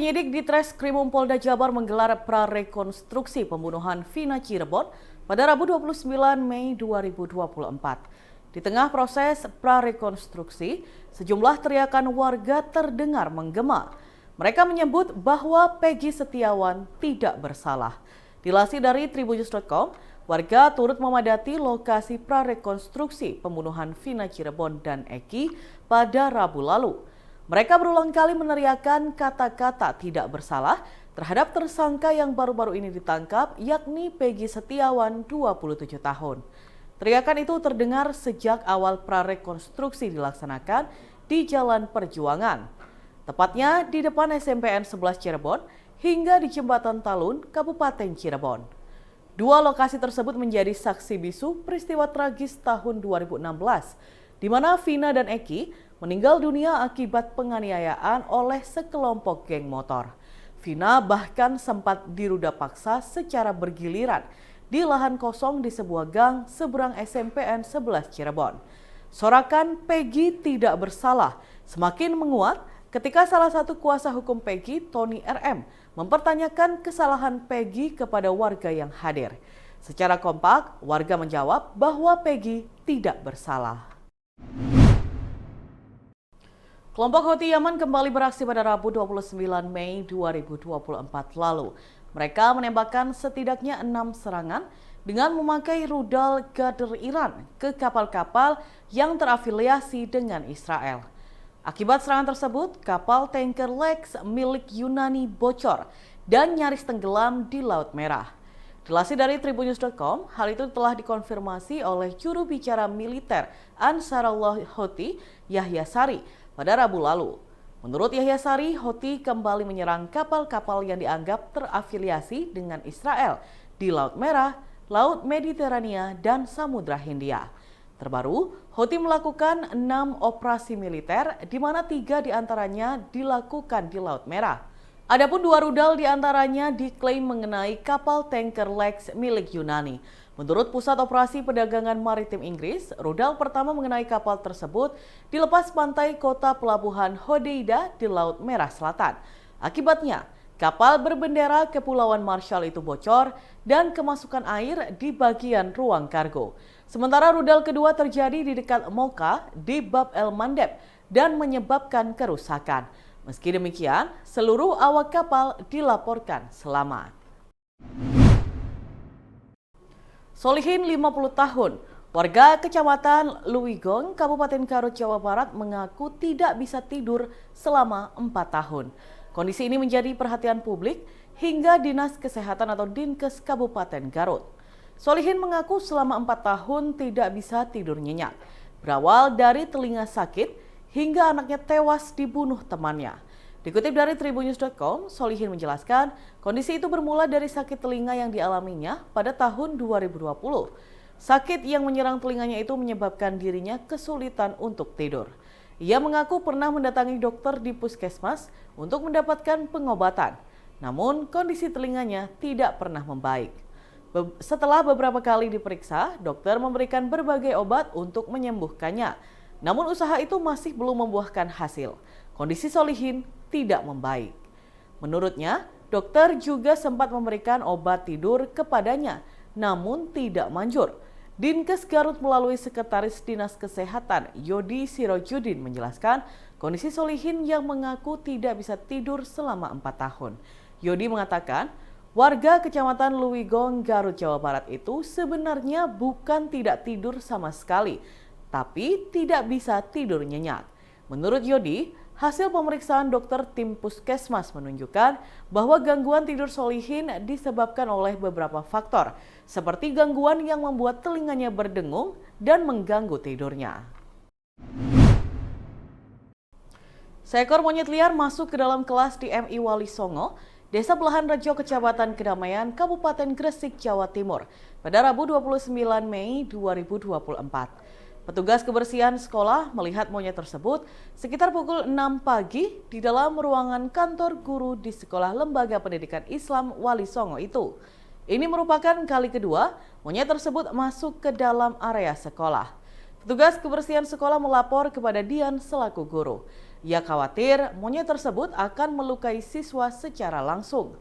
Penyidik di Treskrimum Polda Jabar menggelar prarekonstruksi pembunuhan Vina Cirebon pada Rabu 29 Mei 2024. Di tengah proses prarekonstruksi, sejumlah teriakan warga terdengar menggema. Mereka menyebut bahwa Peggy Setiawan tidak bersalah. Dilansir dari tribunnews.com, warga turut memadati lokasi prarekonstruksi pembunuhan Vina Cirebon dan Eki pada Rabu lalu. Mereka berulang kali meneriakkan kata-kata tidak bersalah terhadap tersangka yang baru-baru ini ditangkap, yakni Peggy Setiawan, 27 tahun. Teriakan itu terdengar sejak awal prarekonstruksi dilaksanakan di Jalan Perjuangan, tepatnya di depan SMPN 11 Cirebon hingga di Jembatan Talun, Kabupaten Cirebon. Dua lokasi tersebut menjadi saksi bisu peristiwa tragis tahun 2016, di mana Vina dan Eki meninggal dunia akibat penganiayaan oleh sekelompok geng motor. Vina bahkan sempat diruda paksa secara bergiliran di lahan kosong di sebuah gang seberang SMPN 11 Cirebon. Sorakan Peggy tidak bersalah semakin menguat ketika salah satu kuasa hukum Peggy, Tony RM, mempertanyakan kesalahan Peggy kepada warga yang hadir. Secara kompak, warga menjawab bahwa Peggy tidak bersalah. Kelompok Houthi Yaman kembali beraksi pada Rabu 29 Mei 2024 lalu. Mereka menembakkan setidaknya 6 serangan dengan memakai rudal Ghadr Iran ke kapal-kapal yang terafiliasi dengan Israel. Akibat serangan tersebut, kapal tanker Lex milik Yunani bocor dan nyaris tenggelam di Laut Merah. Dilansir dari tribunnews.com, hal itu telah dikonfirmasi oleh juru bicara militer Ansarullah Houthi, Yahya Sari, pada Rabu lalu. Menurut Yahya Sari, Houthi kembali menyerang kapal-kapal yang dianggap terafiliasi dengan Israel di Laut Merah, Laut Mediterania, dan Samudra Hindia. Terbaru, Houthi melakukan 6 operasi militer, di mana 3 diantaranya dilakukan di Laut Merah. Adapun 2 rudal diantaranya diklaim mengenai kapal tanker Lex milik Yunani. Menurut Pusat Operasi Perdagangan Maritim Inggris, rudal pertama mengenai kapal tersebut dilepas pantai kota pelabuhan Hodeida di Laut Merah Selatan. Akibatnya, kapal berbendera Kepulauan Marshall itu bocor dan kemasukan air di bagian ruang kargo. Sementara rudal kedua terjadi di dekat Mocha di Bab el Mandeb dan menyebabkan kerusakan. Meski demikian, seluruh awak kapal dilaporkan selamat. Solihin 50 tahun, warga Kecamatan Luwigong, Kabupaten Garut, Jawa Barat mengaku tidak bisa tidur selama 4 tahun. Kondisi ini menjadi perhatian publik hingga Dinas Kesehatan atau Dinkes Kabupaten Garut. Solihin mengaku selama 4 tahun tidak bisa tidur nyenyak. Berawal dari telinga sakit hingga anaknya tewas dibunuh temannya. Dikutip dari tribunnews.com, Solihin menjelaskan kondisi itu bermula dari sakit telinga yang dialaminya pada tahun 2020. Sakit yang menyerang telinganya itu menyebabkan dirinya kesulitan untuk tidur. Ia mengaku pernah mendatangi dokter di puskesmas untuk mendapatkan pengobatan. Namun kondisi telinganya tidak pernah membaik. Setelah beberapa kali diperiksa, dokter memberikan berbagai obat untuk menyembuhkannya. Namun usaha itu masih belum membuahkan hasil. Kondisi Solihin tidak membaik. Menurutnya, dokter juga sempat memberikan obat tidur kepadanya, namun tidak manjur. Dinkes Garut melalui Sekretaris Dinas Kesehatan Yodi Sirojudin menjelaskan kondisi Solihin yang mengaku tidak bisa tidur selama 4 tahun. Yodi mengatakan, warga Kecamatan Luwigong, Garut, Jawa Barat itu sebenarnya bukan tidak tidur sama sekali, tapi tidak bisa tidur nyenyak. Menurut Yodi, hasil pemeriksaan dokter tim puskesmas menunjukkan bahwa gangguan tidur Solihin disebabkan oleh beberapa faktor, seperti gangguan yang membuat telinganya berdengung dan mengganggu tidurnya. Seekor monyet liar masuk ke dalam kelas di MI Wali Songo, Desa Belahan Rejo, Kecamatan Kedamaian, Kabupaten Gresik, Jawa Timur, pada Rabu 29 Mei 2024. Petugas kebersihan sekolah melihat monyet tersebut sekitar pukul 6 pagi di dalam ruangan kantor guru di Sekolah Lembaga Pendidikan Islam Wali Songo itu. Ini merupakan kali kedua monyet tersebut masuk ke dalam area sekolah. Petugas kebersihan sekolah melapor kepada Dian selaku guru. Ia khawatir monyet tersebut akan melukai siswa secara langsung.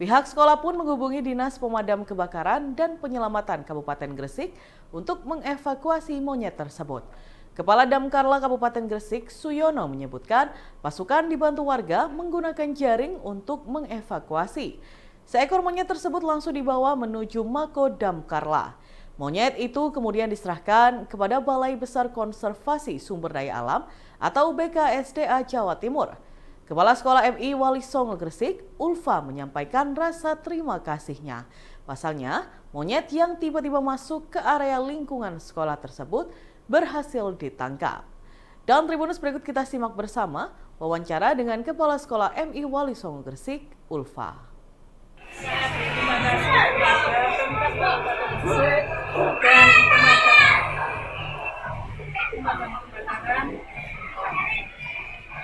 Pihak sekolah pun menghubungi Dinas Pemadam Kebakaran dan Penyelamatan Kabupaten Gresik untuk mengevakuasi monyet tersebut. Kepala Damkarla Kabupaten Gresik, Suyono, menyebutkan pasukan dibantu warga menggunakan jaring untuk mengevakuasi. Seekor monyet tersebut langsung dibawa menuju Mako Damkarla. Monyet itu kemudian diserahkan kepada Balai Besar Konservasi Sumber Daya Alam atau BKSDA Jawa Timur. Kepala Sekolah MI Wali Songo Gresik, Ulfa, menyampaikan rasa terima kasihnya. Pasalnya, monyet yang tiba-tiba masuk ke area lingkungan sekolah tersebut berhasil ditangkap. Dalam Tribunus berikut kita simak bersama wawancara dengan Kepala Sekolah MI Wali Songo Gresik, Ulfa. Terima kasih kepada Gresik dan pemadam kebakaran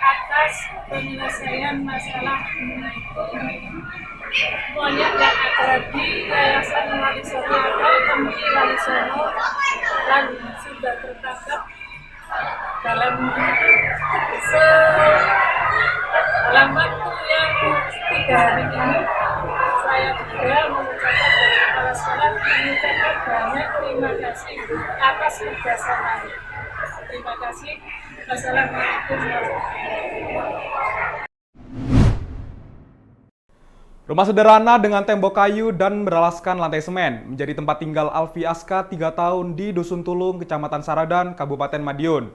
atas penyelesaian masalah monyet yang ada di Yayasan Wali Songo atau MI Wali Songo dan sudah tertangkap dalam waktu yang 3 hari ini. Saya juga mengucapkan dari kepala sekolah mengucapkan banyak terima kasih atas kerjasamanya. Terima kasih. Wassalamualaikum warahmatullahi wabarakatuh. Rumah sederhana dengan tembok kayu dan beralaskan lantai semen menjadi tempat tinggal Alfi Aska 3 tahun di Dusun Tulung, Kecamatan Saradan, Kabupaten Madiun.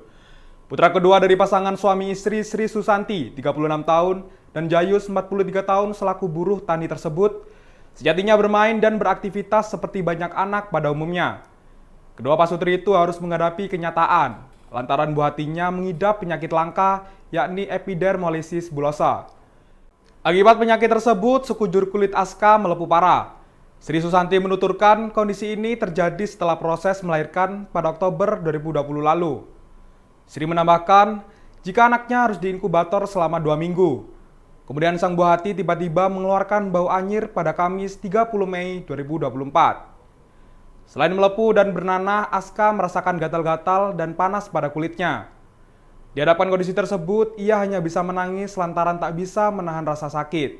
Putra kedua dari pasangan suami istri Sri Susanti, 36 tahun, dan Jayus, 43 tahun selaku buruh tani tersebut, sejatinya bermain dan beraktivitas seperti banyak anak pada umumnya. Kedua pasutri itu harus menghadapi kenyataan lantaran buah hatinya mengidap penyakit langka, yakni epidermolysis bullosa. Akibat penyakit tersebut, sekujur kulit Aska melepuh parah. Sri Susanti menuturkan kondisi ini terjadi setelah proses melahirkan pada Oktober 2020 lalu. Sri menambahkan, jika anaknya harus diinkubator selama 2 minggu. Kemudian sang buah hati tiba-tiba mengeluarkan bau anyir pada Kamis 30 Mei 2024. Selain melepuh dan bernanah, Aska merasakan gatal-gatal dan panas pada kulitnya. Di hadapan kondisi tersebut, ia hanya bisa menangis lantaran tak bisa menahan rasa sakit.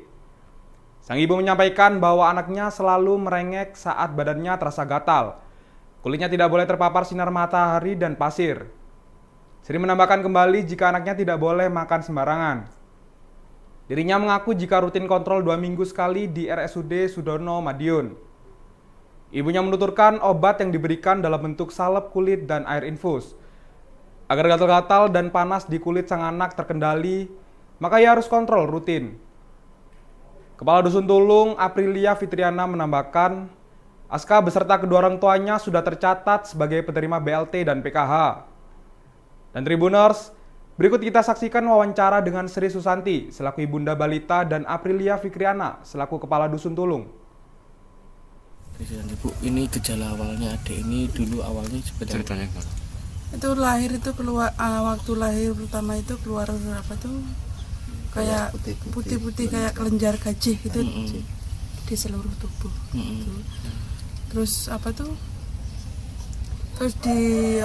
Sang ibu menyampaikan bahwa anaknya selalu merengek saat badannya terasa gatal. Kulitnya tidak boleh terpapar sinar matahari dan pasir. Sri menambahkan kembali jika anaknya tidak boleh makan sembarangan. Dirinya mengaku jika rutin kontrol 2 minggu sekali di RSUD Sudono, Madiun. Ibunya menuturkan obat yang diberikan dalam bentuk salep kulit dan air infus. Agar gatal-gatal dan panas di kulit sang anak terkendali, maka ia harus kontrol rutin. Kepala Dusun Tulung, Aprilia Fitriana, menambahkan, Aska beserta kedua orang tuanya sudah tercatat sebagai penerima BLT dan PKH. Dan Tribuners, berikut kita saksikan wawancara dengan Sri Susanti selaku ibunda balita dan Aprilia Fitriana selaku kepala Dusun Tulung. Bu, ini gejala awalnya adik ini dulu awalnya ceritanya gimana? Itu lahir itu keluar waktu lahir pertama itu keluar apa tuh kayak putih-putih kayak kelenjar gajih gitu di seluruh tubuh. Gitu. Terus apa tuh? Terus di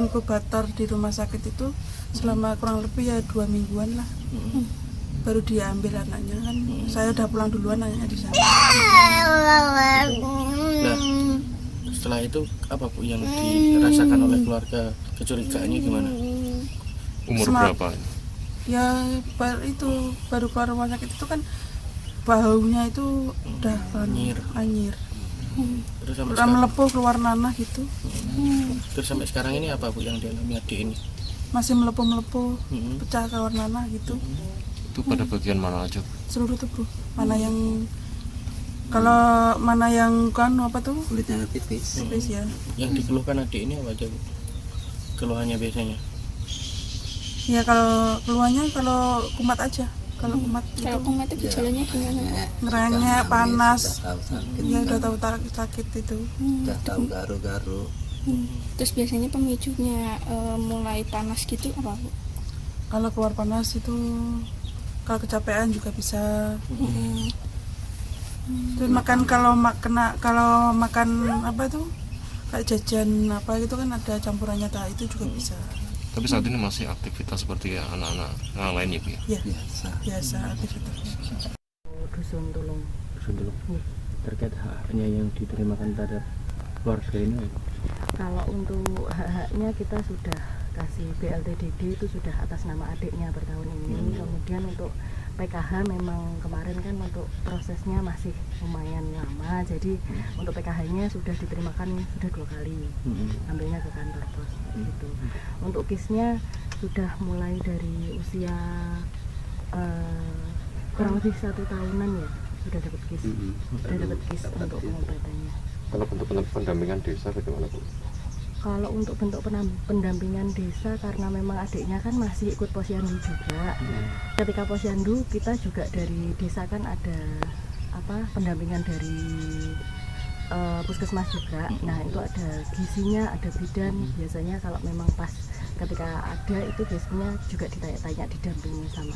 inkubator di rumah sakit itu selama kurang lebih ya 2 mingguan lah. Baru diambil anaknya kan. Saya udah pulang duluan anaknya di sana. Nah, setelah itu apa Bu yang dirasakan oleh keluarga, kecurigaannya gimana? Umur berapa? Ya baru keluar rumah sakit itu kan baunya itu udah anyir. Terus sampai udah melepuh keluar nanah gitu. Terus sampai sekarang ini apa Bu yang dialami adik ini? Masih melepuh pecah keluar nanah gitu. Itu pada bagian mana aja? Seluruh tubuh. Mana yang kan apa tuh? Kulitnya tipis. Tipis ya. Yang dikeluhkan adik ini apa aja Bu? Keluhannya biasanya? Ya kalau keluhannya kalau kumat aja. Kalau kumat itu gejalanya gimana? ngerengek, panas. Ya udah tahu sakit itu. Udah tahu garu-garu. Terus biasanya pemicunya mulai panas gitu apa Bu? Kalau keluar panas itu kalau kecapean juga bisa. Terus kalau makan apa tuh kayak jajan apa gitu kan ada campurannya itu juga bisa. Tapi saat ini masih aktivitas seperti anak-anak yang lain ya Bu ya? Ya, biasa aktivitasnya. Dusun Tulung. Iya. Terkait haknya yang diterimakan terhadap keluarga ini. Kalau untuk hak-haknya kita sudah kasih BLTDD itu sudah atas nama adiknya per tahun ini. Kemudian untuk PKH memang kemarin kan untuk prosesnya masih lumayan lama, jadi untuk PKH-nya sudah diterimakan sudah 2 kali, ambilnya ke kantor pos gitu. Untuk KIS-nya sudah mulai dari usia kurang lebih 1 tahunan ya sudah dapat KIS, untuk pengobatannya. Kalau bentuk pendampingan desa bagaimana Bu? Kalau untuk bentuk pendampingan desa, karena memang adiknya kan masih ikut posyandu juga. Ketika posyandu kita juga dari desa kan ada pendampingan dari puskesmas juga. Nah itu ada gizinya, ada bidan. Biasanya kalau memang pas ketika ada itu biasanya juga ditanya-tanya, didampingi sama.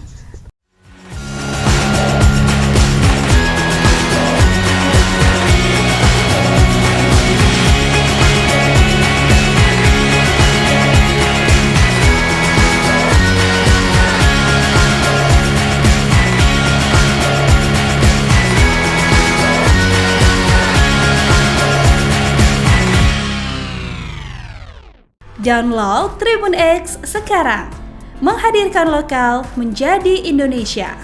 Download Tribun X sekarang, menghadirkan lokal menjadi Indonesia.